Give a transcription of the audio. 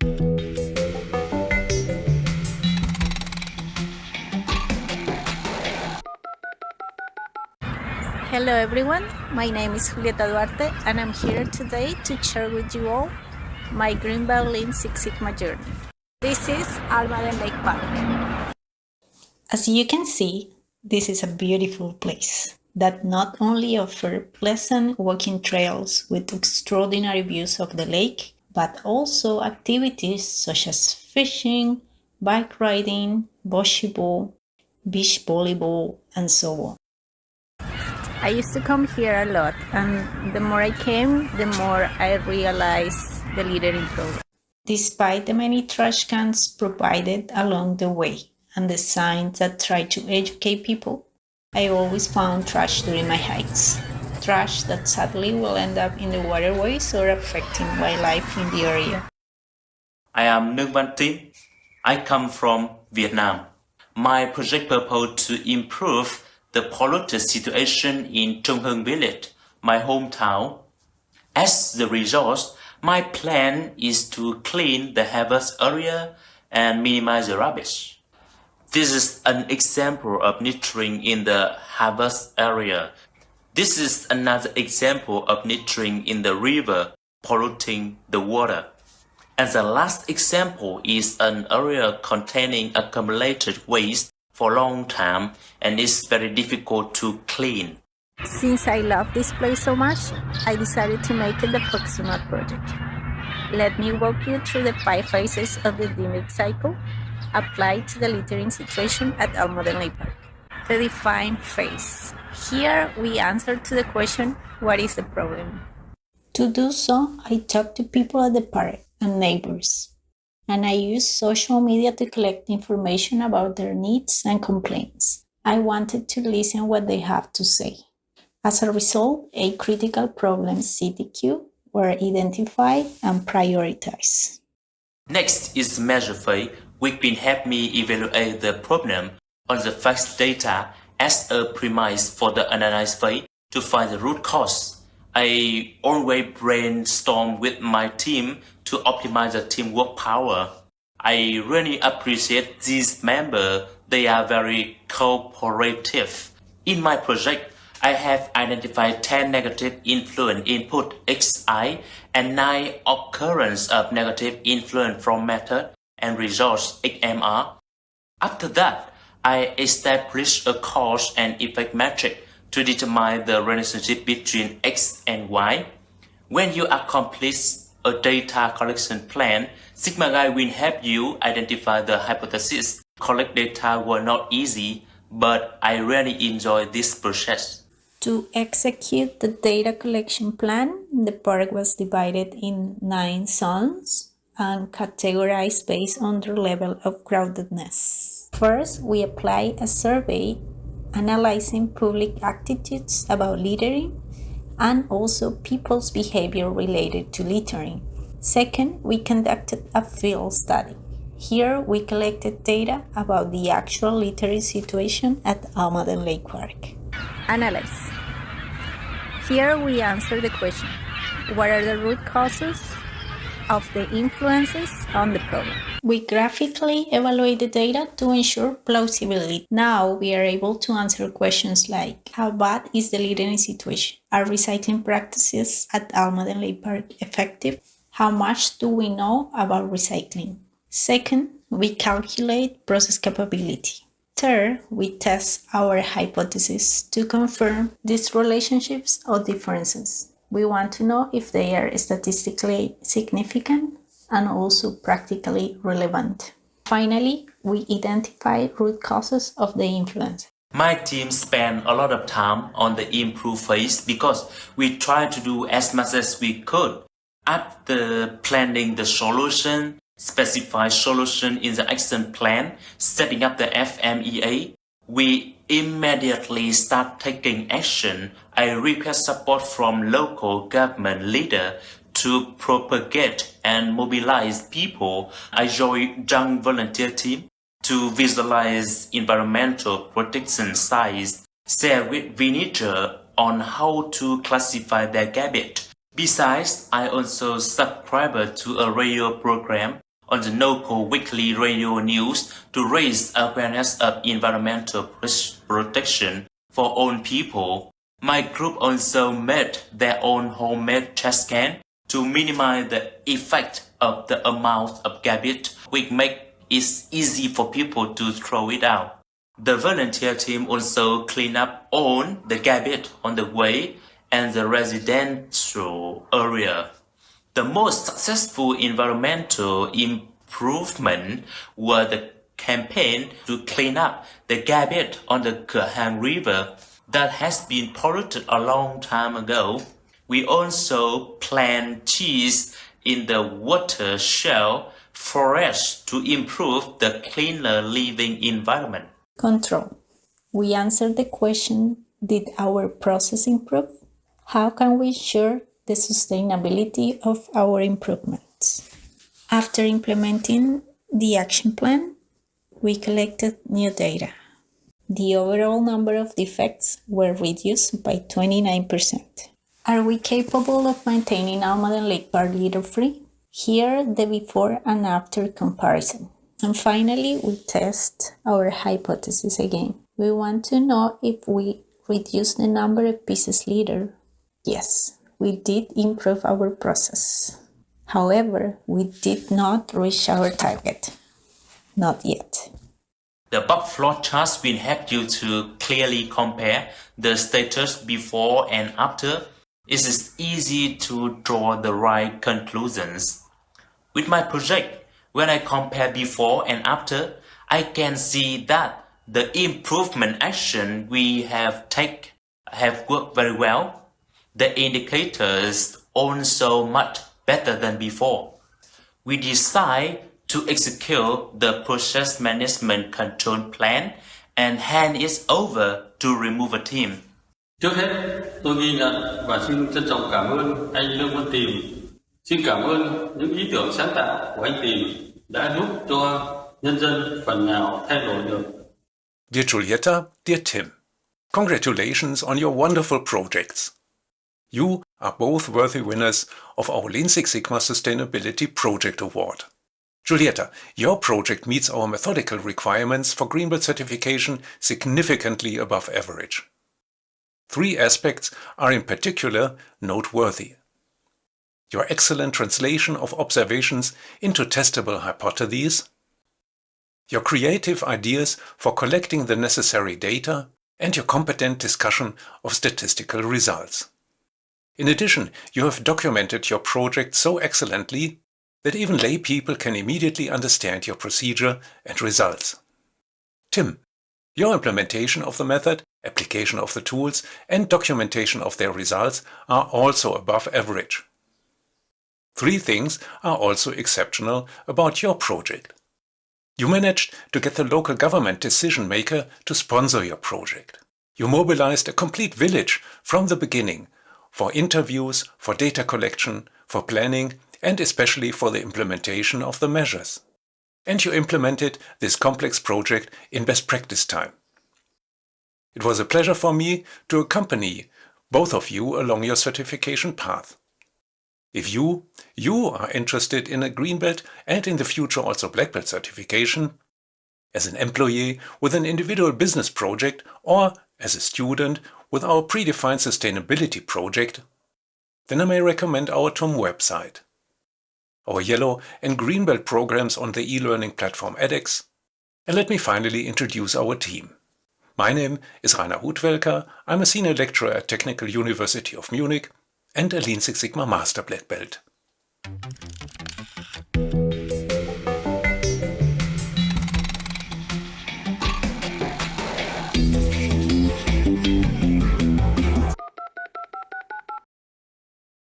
Hello everyone, my name is Julieta Duarte and I'm here today to share with you all my Green Belt Lean Six Sigma journey. This is Almaden Lake Park. As you can see, this is a beautiful place that not only offers pleasant walking trails with extraordinary views of the lake, but also activities such as fishing, bike riding, volleyball, beach volleyball, and so on. I used to come here a lot, and the more I came, the more I realized the littering problem. Despite the many trash cans provided along the way and the signs that try to educate people, I always found trash during my hikes. Trash that sadly will end up in the waterways or affecting wildlife in the area. I am Nguyen Văn Tin. I come from Vietnam. My project purpose to improve the polluted situation in Trung Hưng village, my hometown. As the result, my plan is to clean the harvest area and minimize the rubbish. This is an example of littering in the harvest area. This is another example of littering in the river, polluting the water. And the last example is an area containing accumulated waste for a long time and is very difficult to clean. Since I love this place so much, I decided to make it the Foxtrot project. Let me walk you through the 5 phases of the DMX cycle applied to the littering situation at Almaden Lake Park. The define phase. Here we answer to the question, what is the problem? To do so, I talk to people at the park and neighbors, and I use social media to collect information about their needs and complaints. I wanted to listen what they have to say. As a result, 8 critical problems CTQ were identified and prioritized. Next is measure phase, which will help me evaluate the problem on the facts data as a premise for the analysis phase to find the root cause. I always brainstorm with my team to optimize the teamwork power. I really appreciate these members. They are very cooperative. In my project, I have identified 10 negative influence input XI and 9 occurrence of negative influence from method and results XMR. After that, I established a cause and effect metric to determine the relationship between X and Y. When you accomplish a data collection plan, Sigma Guide will help you identify the hypothesis. Collect data were not easy, but I really enjoy this process. To execute the data collection plan, the park was divided in 9 zones and categorized based on their level of crowdedness. First, we apply a survey analyzing public attitudes about littering and also people's behavior related to littering. Second, we conducted a field study. Here, we collected data about the actual littering situation at Almaden Lake Park. Analyze. Here we answer the question, what are the root causes of the influences on the problem? We graphically evaluate the data to ensure plausibility. Now we are able to answer questions like, how bad is the littering situation? Are recycling practices at Almaden Lake Park effective? How much do we know about recycling? Second, we calculate process capability. Third, we test our hypothesis to confirm these relationships or differences. We want to know if they are statistically significant and also practically relevant. Finally, we identify root causes of the influence. My team spent a lot of time on the improve phase because we tried to do as much as we could. After planning the solution, specify solution in the action plan, setting up the FMEA, we immediately start taking action. I request support from local government leader to propagate and mobilize people. I joined young volunteer team to visualize environmental protection science, share with villagers on how to classify their garbage. Besides, I also subscribe to a radio program on the local weekly radio news to raise awareness of environmental protection for own people. My group also made their own homemade trash can to minimize the effect of the amount of garbage, which make it easy for people to throw it out. The volunteer team also clean up all the garbage on the way and the residential area. The most successful environmental improvement were the campaign to clean up the garbage on the Cửa River that has been polluted a long time ago. We also plant trees in the watershed forest to improve the cleaner living environment. Control. We answered the question, did our process improve? How can we ensure the sustainability of our improvements? After implementing the action plan, we collected new data. The overall number of defects were reduced by 29%. Are we capable of maintaining Almaden Lake Park litter-free? Here, the before and after comparison. And finally, we test our hypothesis again. We want to know if we reduce the number of pieces litter. Yes, we did improve our process. However, we did not reach our target. Not yet. The bug flow chart will help you to clearly compare the status before and after. It is easy to draw the right conclusions. With my project, when I compare before and after, I can see that the improvement action we have taken have worked very well. The indicators also much better than before. We decide to execute the process management control plan and hand it over to removal team. Trước hết, tôi ghi nhận và xin trân trọng cảm ơn anh Lương Văn Tìm. Xin cảm ơn những ý tưởng sáng tạo của anh Tìm đã giúp cho nhân dân phần nào thay đổi được. Dear Julieta, dear Tim, congratulations on your wonderful projects. You are both worthy winners of our Lean Six Sigma Sustainability Project Award. Julieta, your project meets our methodical requirements for Green Belt certification significantly above average. 3 aspects are in particular noteworthy. Your excellent translation of observations into testable hypotheses, your creative ideas for collecting the necessary data, and your competent discussion of statistical results. In addition, you have documented your project so excellently that even lay people can immediately understand your procedure and results. Tim, your implementation of the method, application of the tools, and documentation of their results are also above average. 3 things are also exceptional about your project. You managed to get the local government decision maker to sponsor your project. You mobilized a complete village from the beginning for interviews, for data collection, for planning, and especially for the implementation of the measures. And you implemented this complex project in best practice time. It was a pleasure for me to accompany both of you along your certification path. If you are interested in a Green Belt and in the future also Black Belt certification, as an employee with an individual business project or as a student with our predefined sustainability project, then I may recommend our TUM website, our Yellow and Green Belt programs on the e-learning platform edX, and let me finally introduce our team. My name is Rainer Hutwelker. I'm a senior lecturer at Technical University of Munich and a Lean Six Sigma Master Black Belt.